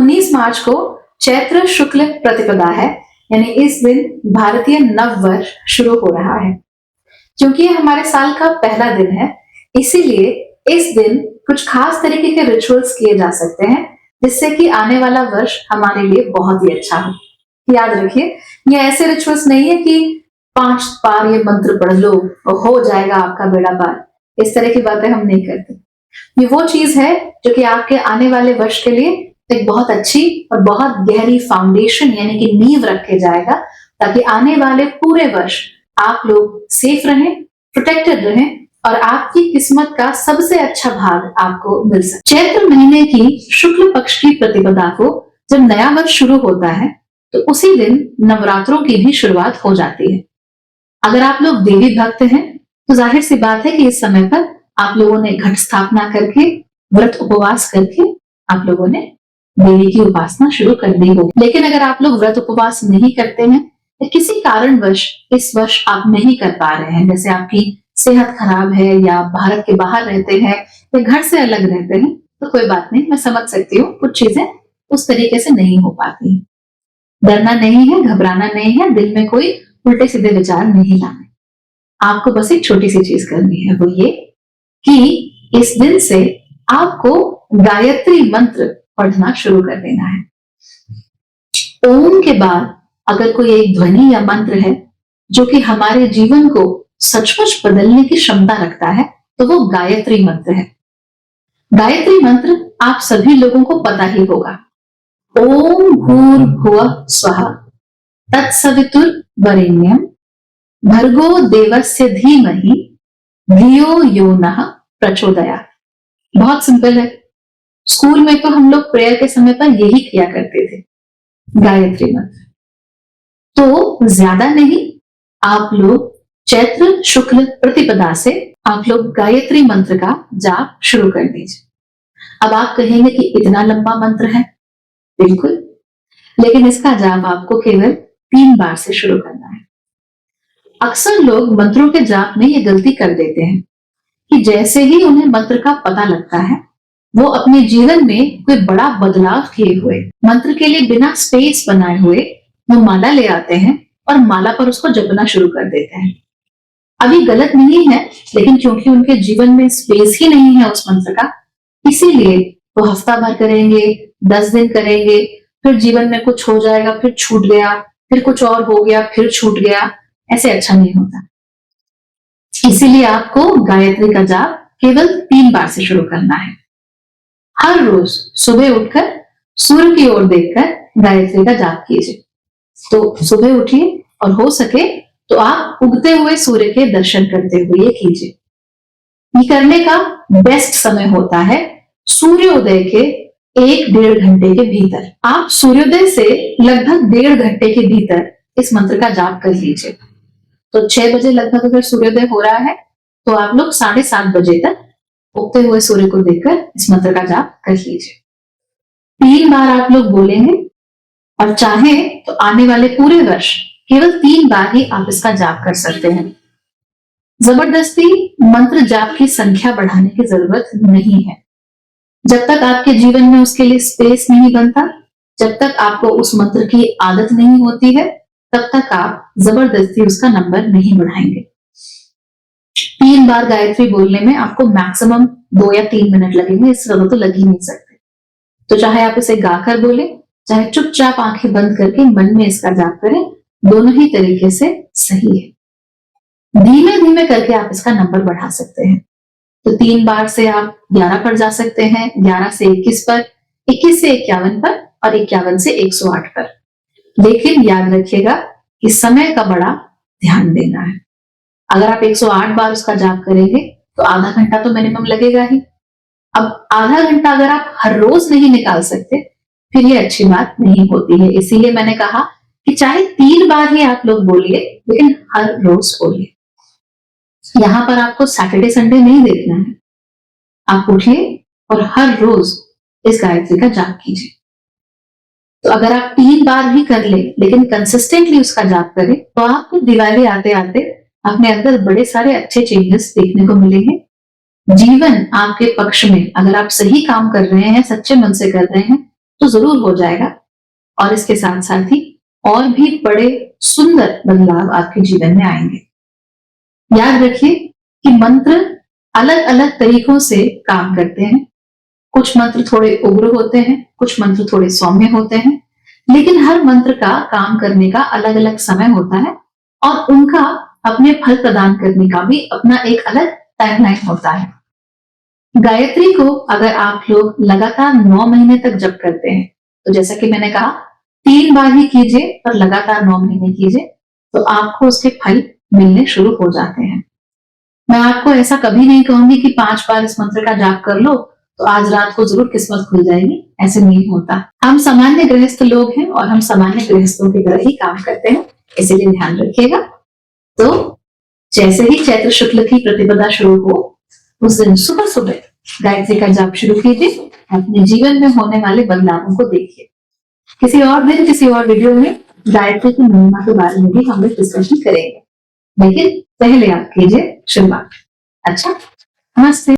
19 मार्च को चैत्र शुक्ल प्रतिपदा है, यानी इस दिन भारतीय नव वर्ष शुरू हो रहा है। क्योंकि ये हमारे साल का पहला दिन है, इसीलिए इस दिन कुछ खास तरीके के रिचुअल्स किए जा सकते हैं, जिससे कि आने वाला वर्ष हमारे लिए बहुत ही अच्छा हो। याद रखिए, ये ऐसे रिचुअल्स नहीं है कि 5 बार ये मंत्र पढ़ लो और हो जाएगा आपका बेड़ा पार। इस तरह की बातें हम नहीं करते। ये वो चीज है जो कि आपके आने वाले वर्ष के लिए एक बहुत अच्छी और बहुत गहरी फाउंडेशन यानी कि नींव रख के जाएगा, ताकि आने वाले पूरे वर्ष आप लोग सेफ रहें, प्रोटेक्टेड रहें और आपकी किस्मत का सबसे अच्छा भाग आपको मिल सके। चैत्र महीने की शुक्ल पक्ष की प्रतिपदा को जब नया वर्ष शुरू होता है तो उसी दिन नवरात्रों की भी शुरुआत हो जाती है। अगर आप लोग देवी भक्त हैं तो जाहिर सी बात है कि इस समय पर आप लोगों ने घट स्थापना करके, व्रत उपवास करके आप लोगों ने देवी की उपासना शुरू कर दी होगी। लेकिन अगर आप लोग व्रत उपवास नहीं करते हैं या किसी कारणवश इस वर्ष आप नहीं कर पा रहे हैं, जैसे आपकी सेहत खराब है या भारत के बाहर रहते हैं या घर से अलग रहते हैं, तो कोई बात नहीं, मैं समझ सकती हूँ कुछ चीजें उस तरीके से नहीं हो पाती। डरना नहीं है, घबराना नहीं है, दिल में कोई उल्टे सीधे विचार नहीं लाने। आपको बस एक छोटी सी चीज करनी है, वो ये कि इस दिन से आपको गायत्री मंत्र पढ़ना शुरू कर देना है। ओम के बाद अगर कोई एक ध्वनि या मंत्र है जो कि हमारे जीवन को सचमुच बदलने की क्षमता रखता है, तो वो गायत्री मंत्र है। गायत्री मंत्र आप सभी लोगों को पता ही होगा। ओम भूर्भुवः स्वः तत्सवितुर्वरेण्यं भर्गो देवस्य धीमहि धियो यो नः प्रचोदयात्। बहुत सिंपल है। स्कूल में तो हम लोग प्रेयर के समय पर यही किया करते थे, गायत्री मंत्र। तो ज्यादा नहीं, आप लोग चैत्र शुक्ल प्रतिपदा से आप लोग गायत्री मंत्र का जाप शुरू कर दीजिए। अब आप कहेंगे कि इतना लंबा मंत्र है, बिल्कुल, लेकिन इसका जाप आपको केवल 3 बार से शुरू करना है। अक्सर लोग मंत्रों के जाप में ये गलती कर देते हैं कि जैसे ही उन्हें मंत्र का पता लगता है, वो अपने जीवन में कोई बड़ा बदलाव किए हुए, मंत्र के लिए बिना स्पेस बनाए हुए वो माला ले आते हैं और माला पर उसको जपना शुरू कर देते हैं। अभी गलत नहीं है, लेकिन क्योंकि उनके जीवन में स्पेस ही नहीं है उस मंत्र का, इसीलिए वो हफ्ता भर करेंगे, 10 दिन करेंगे, फिर जीवन में कुछ हो जाएगा, फिर छूट गया, फिर कुछ और हो गया, फिर छूट गया। ऐसे अच्छा नहीं होता। इसीलिए आपको गायत्री का जाप केवल 3 बार से शुरू करना है। हर रोज सुबह उठकर सूर्य की ओर देखकर गायत्री का जाप कीजिए। तो सुबह उठिए और हो सके तो आप उगते हुए सूर्य के दर्शन करते हुए ये कीजिए। ये करने का बेस्ट समय होता है सूर्योदय के 1-1.5 घंटे के भीतर। आप सूर्योदय से लगभग 1.5 घंटे के भीतर इस मंत्र का जाप कर लीजिए। तो 6 बजे लगभग अगर सूर्योदय हो रहा है तो आप लोग 7:30 बजे तक उगते हुए सूर्य को देखकर इस मंत्र का जाप कर लीजिए। 3 बार आप लोग बोलेंगे और चाहे तो आने वाले पूरे वर्ष केवल 3 बार ही आप इसका जाप कर सकते हैं। जबरदस्ती मंत्र जाप की संख्या बढ़ाने की जरूरत नहीं है। जब तक आपके जीवन में उसके लिए स्पेस नहीं बनता, जब तक आपको उस मंत्र की आदत नहीं होती है, तब तक आप जबरदस्ती उसका नंबर नहीं बढ़ाएंगे। 3 बार गायत्री बोलने में आपको मैक्सिमम 2 या 3 मिनट लगेंगे, इससे ज्यादा तो लग ही नहीं सकते। तो चाहे आप इसे गाकर बोले, चाहे चुपचाप आंखें बंद करके मन में इसका जाप करें, दोनों ही तरीके से सही है। धीमे धीमे करके आप इसका नंबर बढ़ा सकते हैं। तो 3 बार से आप 11 पर जा सकते हैं, 11 से 21 पर, 21 से 51 पर और 51 से 108 पर। लेकिन याद रखिएगा कि समय का बड़ा ध्यान देना है। अगर आप 108 बार उसका जाप करेंगे तो आधा घंटा तो मिनिमम लगेगा ही। अब आधा घंटा अगर आप हर रोज नहीं निकाल सकते, फिर ये अच्छी बात नहीं होती है। इसीलिए मैंने कहा कि चाहे 3 बार ही आप लोग बोलिए, लेकिन हर रोज बोलिए। यहां पर आपको सैटरडे संडे नहीं देखना है। आप उठिए और हर रोज इस गायत्री का जाप कीजिए। तो अगर आप 3 बार भी कर ले, लेकिन कंसिस्टेंटली उसका जाप करें, तो आपको दिवाली आते आते अपने अंदर बड़े सारे अच्छे चेंजेस देखने को मिलेंगे। जीवन आपके पक्ष में, अगर आप सही काम कर रहे हैं, सच्चे मन से कर रहे हैं, तो जरूर हो जाएगा। और इसके साथ साथ ही और भी बड़े सुंदर बदलाव आपके जीवन में आएंगे। याद रखिए कि मंत्र अलग अलग तरीकों से काम करते हैं। कुछ मंत्र थोड़े उग्र होते हैं, कुछ मंत्र थोड़े सौम्य होते हैं, लेकिन हर मंत्र का काम करने का अलग अलग समय होता है और उनका अपने फल प्रदान करने का भी अपना एक अलग टाइमलाइन होता है। गायत्री को अगर आप लोग लगातार 9 महीने तक जप करते हैं, तो जैसा कि मैंने कहा 3 बार ही कीजिए पर लगातार 9 महीने कीजिए, तो आपको उसके फल मिलने शुरू हो जाते हैं। मैं आपको ऐसा कभी नहीं कहूंगी कि 5 बार इस मंत्र का जाप कर लो तो आज रात को जरूर किस्मत खुल जाएगी, ऐसे नहीं होता। हम सामान्य गृहस्थ लोग हैं और हम सामान्य गृहस्थों की तरह ही काम करते हैं, इसीलिए ध्यान रखिएगा। तो जैसे ही चैत्र शुक्ल की प्रतिपदा शुरू हो, उस दिन सुबह सुबह गायत्री का जाप शुरू कीजिए, अपने जीवन में होने वाले बदलावों को देखिए। किसी और दिन किसी और वीडियो में गायत्री की महिमा के बारे में भी हम लोग डिस्कशन करेंगे, लेकिन पहले आप कीजिए शुरुआत। अच्छा, नमस्ते।